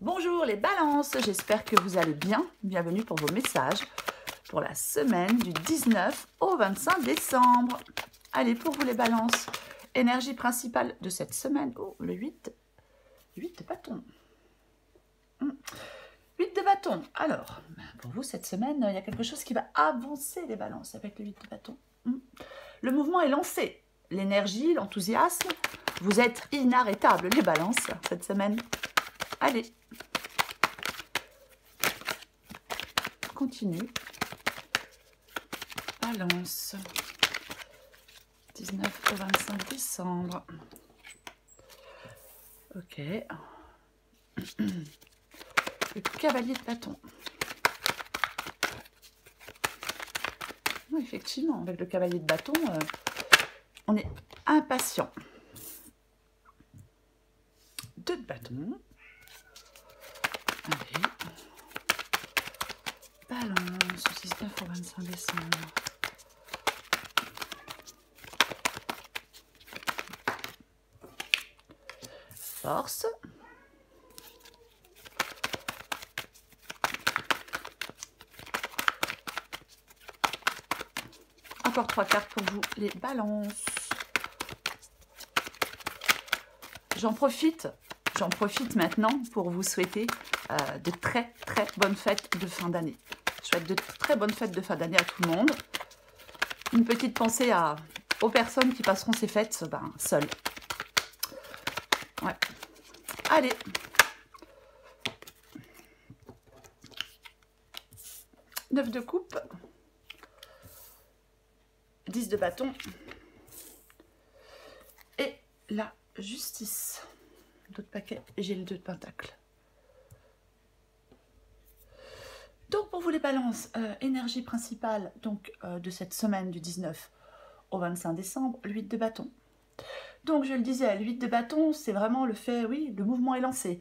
Bonjour les balances, j'espère que vous allez bien. Bienvenue pour vos messages pour la semaine du 19 au 25 décembre. Allez, pour vous les balances, énergie principale de cette semaine. Oh, le 8 de bâton. 8 de bâton. Alors, pour vous cette semaine, il y a quelque chose qui va avancer les balances avec le 8 de bâton. Le mouvement est lancé. L'énergie, l'enthousiasme, vous êtes inarrêtables les balances cette semaine. Allez. Continue. Balance. 19 au 25 décembre. Ok. Le cavalier de bâton. Effectivement, avec le cavalier de bâton, on est impatient. 2 de bâton. Allez. Balance, 19 au 25 décembre. Force. Encore 3 cartes pour vous, les balances. J'en profite maintenant pour vous souhaiter de très bonnes fêtes de fin d'année. Je souhaite de très bonnes fêtes de fin d'année à tout le monde. Une petite pensée aux personnes qui passeront ces fêtes seules. Ouais. Allez. Neuf de coupe. 10 de bâton. Et la justice. D'autres paquets, j'ai le 2 de pentacle. Donc pour vous les balances, énergie principale donc de cette semaine du 19 au 25 décembre, le 8 de bâton. Donc je le disais, le 8 de bâton, c'est vraiment le fait, oui, le mouvement est lancé.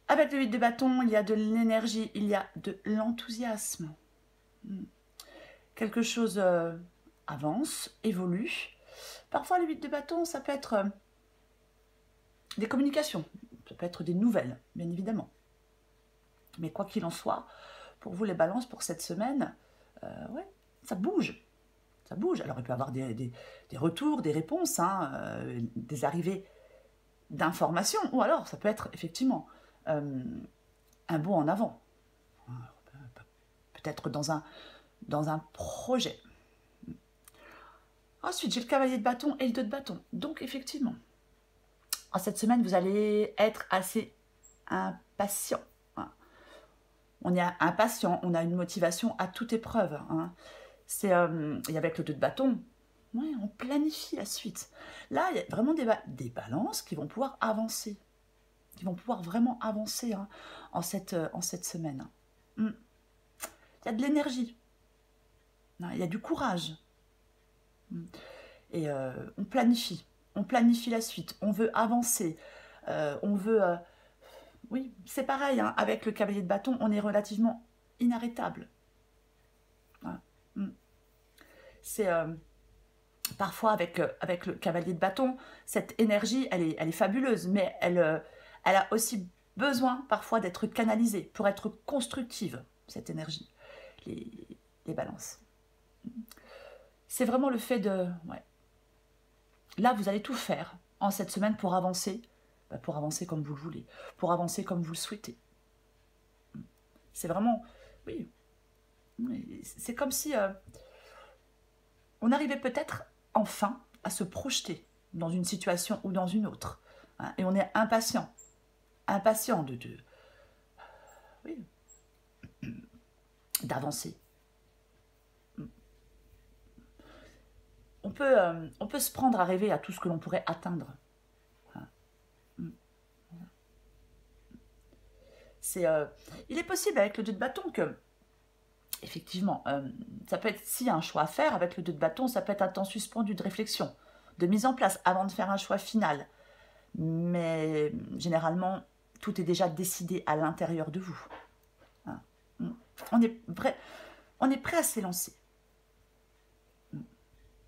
Avec le 8 de bâton, il y a de l'énergie, il y a de l'enthousiasme. Quelque chose avance, évolue. Parfois le 8 de bâton, ça peut être des communications, ça peut être des nouvelles, bien évidemment. Mais quoi qu'il en soit, pour vous les balances pour cette semaine, ouais, ça bouge. Ça bouge. Alors il peut y avoir des retours, des réponses, des arrivées d'informations, ou alors ça peut être effectivement un bond en avant. Peut-être dans un projet. Ensuite, j'ai le cavalier de bâton et le 2 de bâton. Donc effectivement, en cette semaine, vous allez être assez impatient. On est impatient, on a une motivation à toute épreuve. Et avec le 2 de bâton, ouais, on planifie la suite. Là, il y a vraiment des balances qui vont pouvoir avancer. Qui vont pouvoir vraiment avancer en cette semaine. Il y a de l'énergie. Il y a du courage. Et on planifie. On planifie la suite. On veut avancer. On veut... oui, c'est pareil. Avec le cavalier de bâton, on est relativement inarrêtable. Voilà. C'est... parfois, avec le cavalier de bâton, cette énergie, elle est fabuleuse, mais elle a aussi besoin parfois d'être canalisée pour être constructive, cette énergie, les balances. C'est vraiment le fait de... Ouais. Là, vous allez tout faire en cette semaine pour avancer comme vous le voulez, pour avancer comme vous le souhaitez. C'est vraiment... Oui, c'est comme si on arrivait peut-être enfin à se projeter dans une situation ou dans une autre. Et on est impatient oui, d'avancer. On peut se prendre à rêver à tout ce que l'on pourrait atteindre. Il est possible avec le 2 de bâton que, effectivement, ça peut être, s'il y a un choix à faire, avec le 2 de bâton, ça peut être un temps suspendu de réflexion, de mise en place avant de faire un choix final. Mais généralement, tout est déjà décidé à l'intérieur de vous. On est prêt à s'élancer.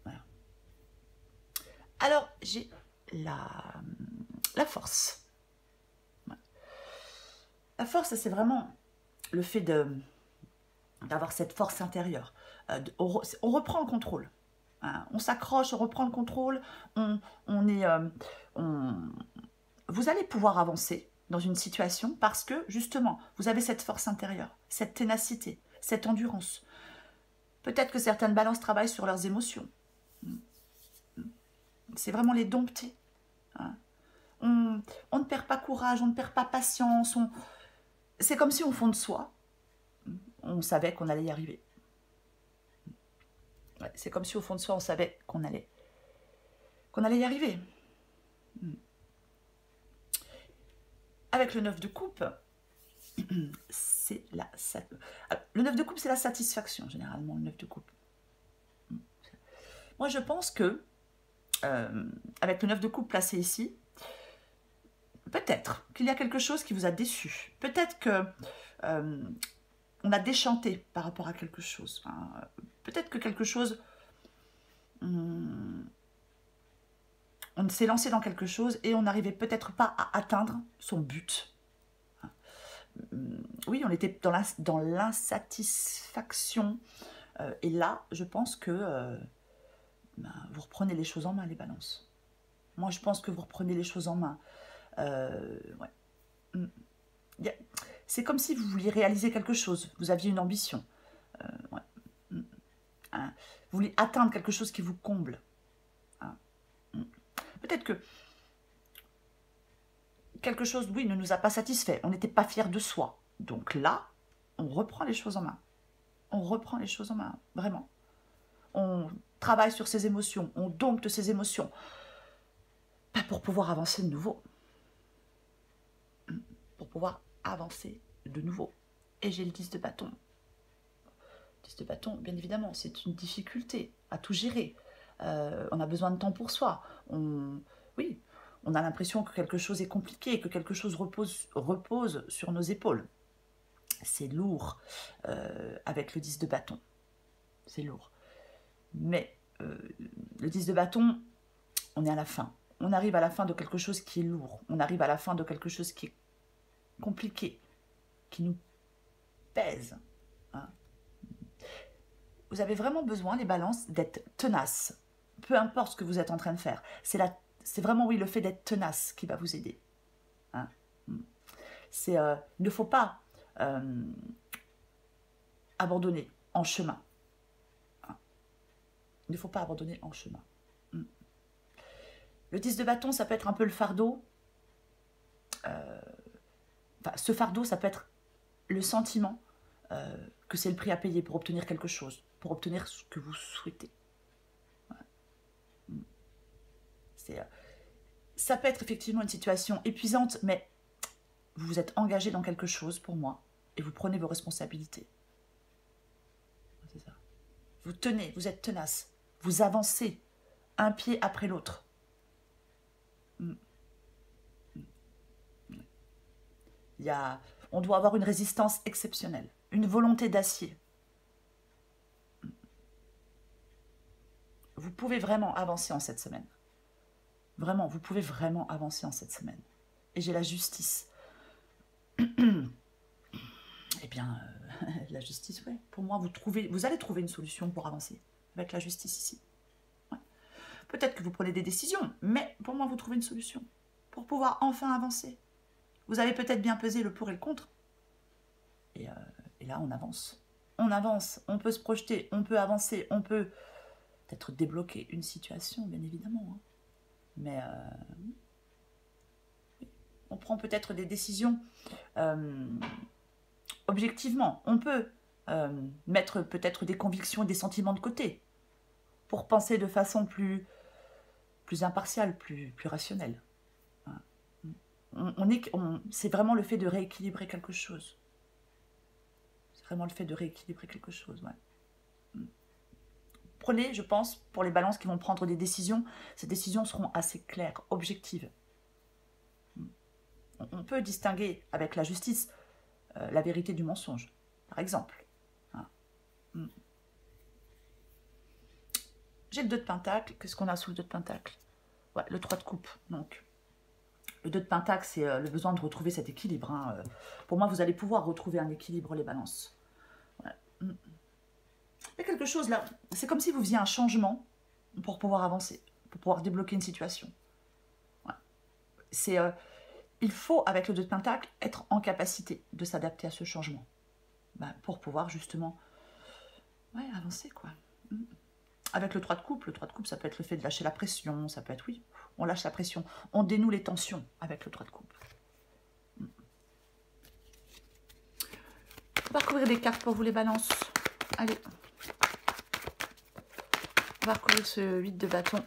Voilà. Alors, j'ai la force. La force, c'est vraiment le fait d'avoir cette force intérieure. On reprend le contrôle. Hein. On s'accroche, on reprend le contrôle. On est, vous allez pouvoir avancer dans une situation parce que, justement, vous avez cette force intérieure, cette ténacité, cette endurance. Peut-être que certaines balances travaillent sur leurs émotions. C'est vraiment les dompter. Hein. On ne perd pas courage, on ne perd pas patience. C'est comme si au fond de soi, on savait qu'on allait y arriver. Ouais, c'est comme si au fond de soi, on savait qu'on allait y arriver. Avec le 9 de coupe, c'est le 9 de coupe, c'est la satisfaction, généralement, le 9 de coupe. Moi, je pense que, avec le 9 de coupe placé ici, peut-être qu'il y a quelque chose qui vous a déçu. Peut-être que on a déchanté par rapport à quelque chose. Hein. Peut-être que quelque chose... on s'est lancé dans quelque chose et on n'arrivait peut-être pas à atteindre son but. Oui, on était dans l'insatisfaction. Et là, je pense que vous reprenez les choses en main, les balances. Moi, je pense que vous reprenez les choses en main. Ouais. C'est comme si vous vouliez réaliser quelque chose. Vous aviez une ambition. Ouais. Hein. Vous voulez atteindre quelque chose qui vous comble. Hein. Peut-être que quelque chose, oui, ne nous a pas satisfait. On n'était pas fiers de soi. Donc là, on reprend les choses en main. On reprend les choses en main, vraiment. On travaille sur ses émotions. On dompte ses émotions. Pas pour pouvoir avancer de nouveau. Pour pouvoir avancer de nouveau. Et j'ai le 10 de bâton. Le 10 de bâton, bien évidemment, c'est une difficulté à tout gérer. On a besoin de temps pour soi. Oui, on a l'impression que quelque chose est compliqué, que quelque chose repose sur nos épaules. C'est lourd avec le 10 de bâton. C'est lourd. Mais le 10 de bâton, on est à la fin. On arrive à la fin de quelque chose qui est lourd. On arrive à la fin de quelque chose qui est compliqué, qui nous pèse. Hein. Vous avez vraiment besoin, les balances, d'être tenaces. Peu importe ce que vous êtes en train de faire. C'est vraiment, oui, le fait d'être tenace qui va vous aider. Hein. Il ne faut pas abandonner en chemin. Hein. Il ne faut pas abandonner en chemin. Le 10 de bâton, ça peut être un peu le fardeau. Ce fardeau, ça peut être le sentiment que c'est le prix à payer pour obtenir quelque chose, pour obtenir ce que vous souhaitez. Ouais. Ça peut être effectivement une situation épuisante, mais vous vous êtes engagé dans quelque chose pour moi et vous prenez vos responsabilités. C'est ça. Vous tenez, vous êtes tenace, vous avancez un pied après l'autre. On doit avoir une résistance exceptionnelle, une volonté d'acier. Vous pouvez vraiment avancer en cette semaine. Vraiment, vous pouvez vraiment avancer en cette semaine. Et j'ai la justice. Eh bien, la justice, oui. Pour moi, vous allez trouver une solution pour avancer avec la justice ici. Ouais. Peut-être que vous prenez des décisions, mais pour moi, vous trouvez une solution pour pouvoir enfin avancer. Vous avez peut-être bien pesé le pour et le contre. Et là, on avance. On avance, on peut se projeter, on peut avancer, on peut peut-être débloquer une situation, bien évidemment. Hein. Mais on prend peut-être des décisions objectivement. On peut mettre peut-être des convictions et des sentiments de côté pour penser de façon plus impartiale, plus rationnelle. C'est vraiment le fait de rééquilibrer quelque chose. C'est vraiment le fait de rééquilibrer quelque chose, ouais. Prenez, je pense, pour les balances qui vont prendre des décisions, ces décisions seront assez claires, objectives. On peut distinguer avec la justice la vérité du mensonge, par exemple. Hein. J'ai le 2 de pentacle. Qu'est-ce qu'on a sous le 2 de pentacle? Ouais, le 3 de coupe. Donc, Le 2 de Pentacle, c'est le besoin de retrouver cet équilibre. Hein. Pour moi, vous allez pouvoir retrouver un équilibre, les balances. Ouais. Il y a quelque chose là, c'est comme si vous faisiez un changement pour pouvoir avancer, pour pouvoir débloquer une situation. Ouais. C'est, il faut, avec le 2 de Pentacle, être en capacité de s'adapter à ce changement. Ben, pour pouvoir justement avancer, quoi. Avec le 3 de coupe, ça peut être le fait de lâcher la pression, ça peut être, oui, on lâche la pression, on dénoue les tensions avec le 3 de coupe. On va recouvrir des cartes pour vous, les balances. Allez. On va recouvrir ce 8 de bâton.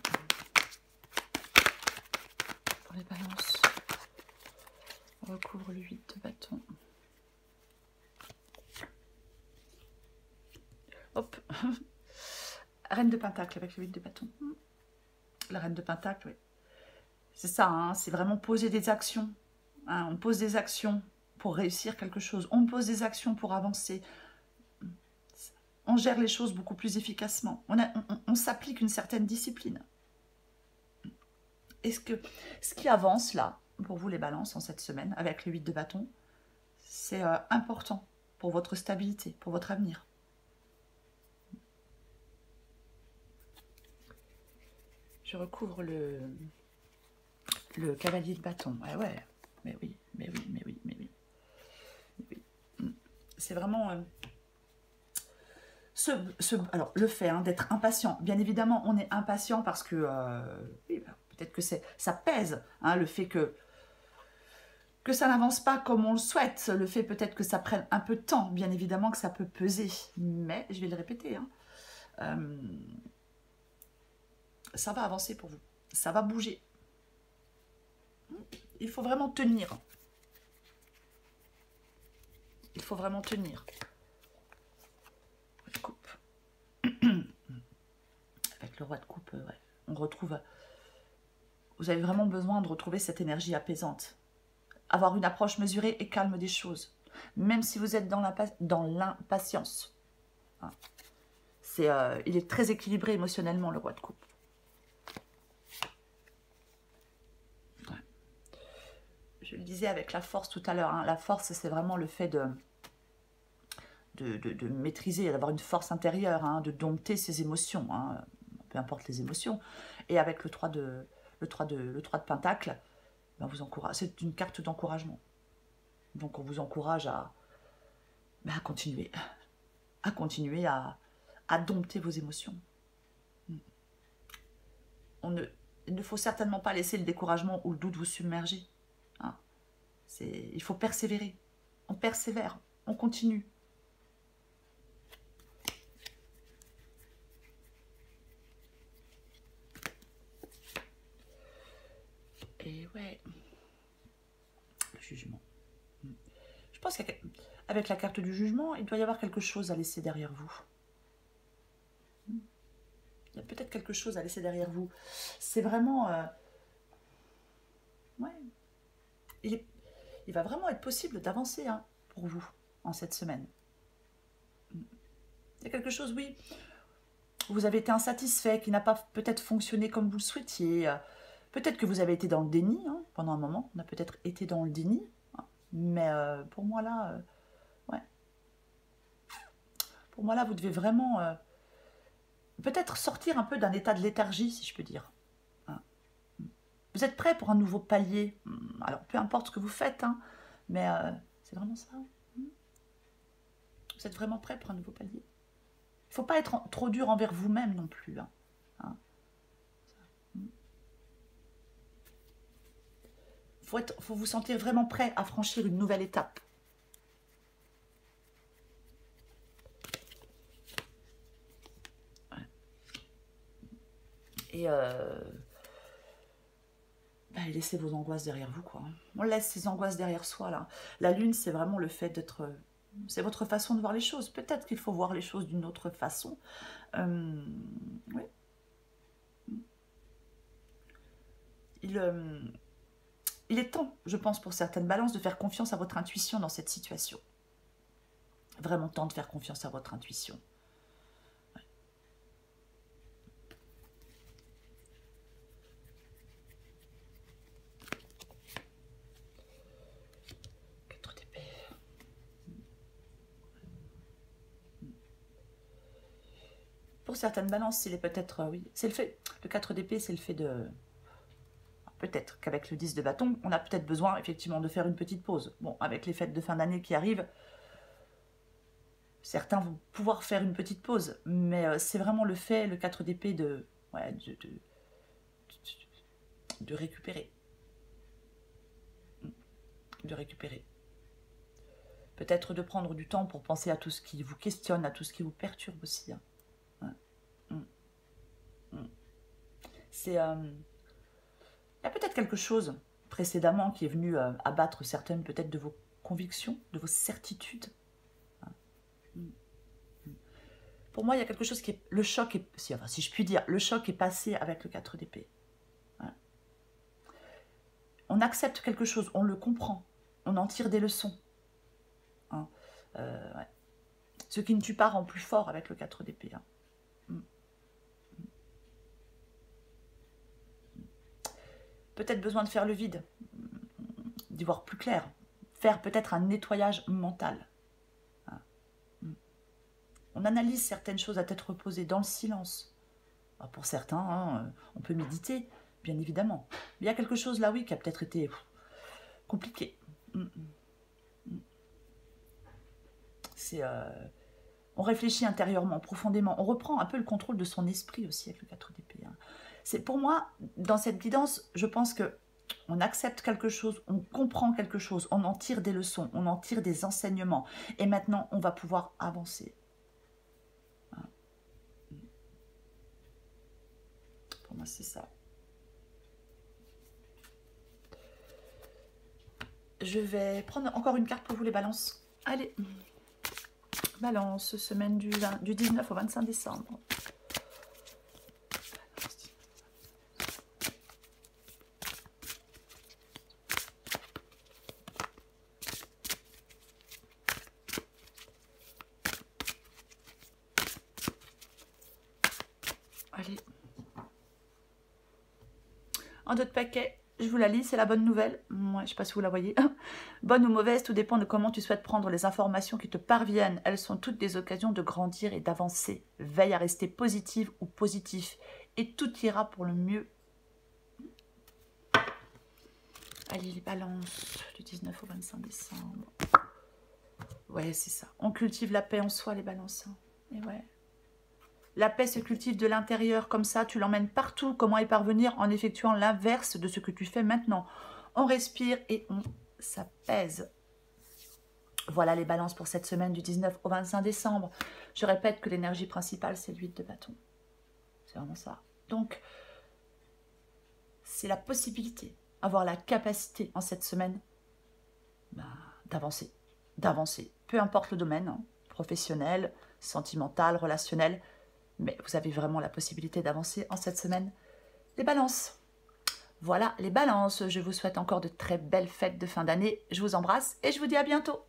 Pour les balances. On recouvre le 8 de bâton. Hop. Reine de Pentacle avec le 8 de bâton. La Reine de Pentacle, oui. C'est ça, hein, c'est vraiment poser des actions. Hein, on pose des actions pour réussir quelque chose. On pose des actions pour avancer. On gère les choses beaucoup plus efficacement. On s'applique une certaine discipline. Est-ce que ce qui avance là, pour vous les balances en cette semaine, avec le 8 de bâton, c'est important pour votre stabilité, pour votre avenir. Je recouvre le cavalier de bâton. Ouais, mais oui. C'est vraiment... alors, le fait d'être impatient. Bien évidemment, on est impatient parce que... peut-être que ça pèse, hein, le fait que ça n'avance pas comme on le souhaite. Le fait peut-être que ça prenne un peu de temps. Bien évidemment que ça peut peser. Mais, je vais le répéter, ça va avancer pour vous. Ça va bouger. Il faut vraiment tenir. Il faut vraiment tenir. Coupe. Avec le roi de coupe, ouais. On retrouve... Vous avez vraiment besoin de retrouver cette énergie apaisante. Avoir une approche mesurée et calme des choses. Même si vous êtes dans l'impatience. Hein. Il est très équilibré émotionnellement, le roi de coupe. Ouais. Je le disais avec la force tout à l'heure. Hein. La force, c'est vraiment le fait de maîtriser, d'avoir une force intérieure, hein, de dompter ses émotions, hein, peu importe les émotions. Et avec le 3 de Pentacle, ben vous encourage. C'est une carte d'encouragement. Donc on vous encourage à continuer, à dompter vos émotions. Il ne faut certainement pas laisser le découragement ou le doute vous submerger. Hein. Il faut persévérer. On persévère, on continue. Et ouais, le jugement. Je pense qu'avec la carte du jugement, il doit y avoir quelque chose à laisser derrière vous. Il y a peut-être quelque chose à laisser derrière vous. C'est vraiment... ouais. Il va vraiment être possible d'avancer pour vous en cette semaine. Il y a quelque chose, oui. Vous avez été insatisfait, qui n'a pas peut-être fonctionné comme vous le souhaitiez. Peut-être que vous avez été dans le déni pendant un moment. On a peut-être été dans le déni. Mais pour moi là, ouais. Pour moi là, vous devez vraiment peut-être sortir un peu d'un état de léthargie, si je peux dire. Hein. Vous êtes prêt pour un nouveau palier. Alors, peu importe ce que vous faites, mais c'est vraiment ça. Vous êtes vraiment prêt pour un nouveau palier. Il ne faut pas être trop dur envers vous-même non plus. Faut vous sentir vraiment prêt à franchir une nouvelle étape. Ouais. Et laissez vos angoisses derrière vous, quoi. On laisse ces angoisses derrière soi, là. La lune, c'est vraiment le fait d'être... c'est votre façon de voir les choses. Peut-être qu'il faut voir les choses d'une autre façon. Oui. Il est temps, je pense, pour certaines balances, de faire confiance à votre intuition dans cette situation. Vraiment temps de faire confiance à votre intuition. Ouais. Pour certaines balances, il est peut-être, oui, c'est le fait, le 4 d'épée, c'est le fait de... Peut-être qu'avec le 10 de bâton, on a peut-être besoin, effectivement, de faire une petite pause. Bon, avec les fêtes de fin d'année qui arrivent, certains vont pouvoir faire une petite pause, mais c'est vraiment le fait, le 4 d'épée, ouais, de récupérer. De récupérer. Peut-être de prendre du temps pour penser à tout ce qui vous questionne, à tout ce qui vous perturbe aussi. Hein. C'est... il y a peut-être quelque chose précédemment qui est venu abattre certaines peut-être de vos convictions, de vos certitudes. Pour moi, il y a quelque chose qui est... Le choc est... Si je puis dire, le choc est passé avec le 4 d'épée. On accepte quelque chose, on le comprend, on en tire des leçons. Hein. Ouais. Ce qui ne tue pas rend plus fort avec le 4 d'épée. Hein. Peut-être besoin de faire le vide, d'y voir plus clair, faire peut-être un nettoyage mental. Hein. On analyse certaines choses à tête reposée, dans le silence. Alors pour certains, hein, on peut méditer, bien évidemment. Mais il y a quelque chose là, oui, qui a peut-être été compliqué. C'est... on réfléchit intérieurement, profondément. On reprend un peu le contrôle de son esprit aussi avec le 4 d'épée. Hein. C'est pour moi, dans cette guidance, je pense que on accepte quelque chose, on comprend quelque chose, on en tire des leçons, on en tire des enseignements. Et maintenant, on va pouvoir avancer. Hein. Pour moi, c'est ça. Je vais prendre encore une carte pour vous les balances. Allez. Balance, semaine du 19 au 25 décembre. Allez. Un autre paquet. Je vous la lis, c'est la bonne nouvelle. Moi, je ne sais pas si vous la voyez. Bonne ou mauvaise, tout dépend de comment tu souhaites prendre les informations qui te parviennent. Elles sont toutes des occasions de grandir et d'avancer. Veille à rester positive ou positif. Et tout ira pour le mieux. Allez, les balances du 19 au 25 décembre. Ouais, c'est ça. On cultive la paix en soi, les balances. Et ouais. La paix se cultive de l'intérieur, comme ça, tu l'emmènes partout. Comment y parvenir? En effectuant l'inverse de ce que tu fais maintenant. On respire et on s'apaise. Voilà les balances pour cette semaine du 19 au 25 décembre. Je répète que l'énergie principale, c'est l'huile de bâton. C'est vraiment ça. Donc, c'est la possibilité, avoir la capacité en cette semaine d'avancer. D'avancer. Peu importe le domaine, hein, professionnel, sentimental, relationnel. Mais vous avez vraiment la possibilité d'avancer en cette semaine. Les balances. Voilà les balances. Je vous souhaite encore de très belles fêtes de fin d'année. Je vous embrasse et je vous dis à bientôt.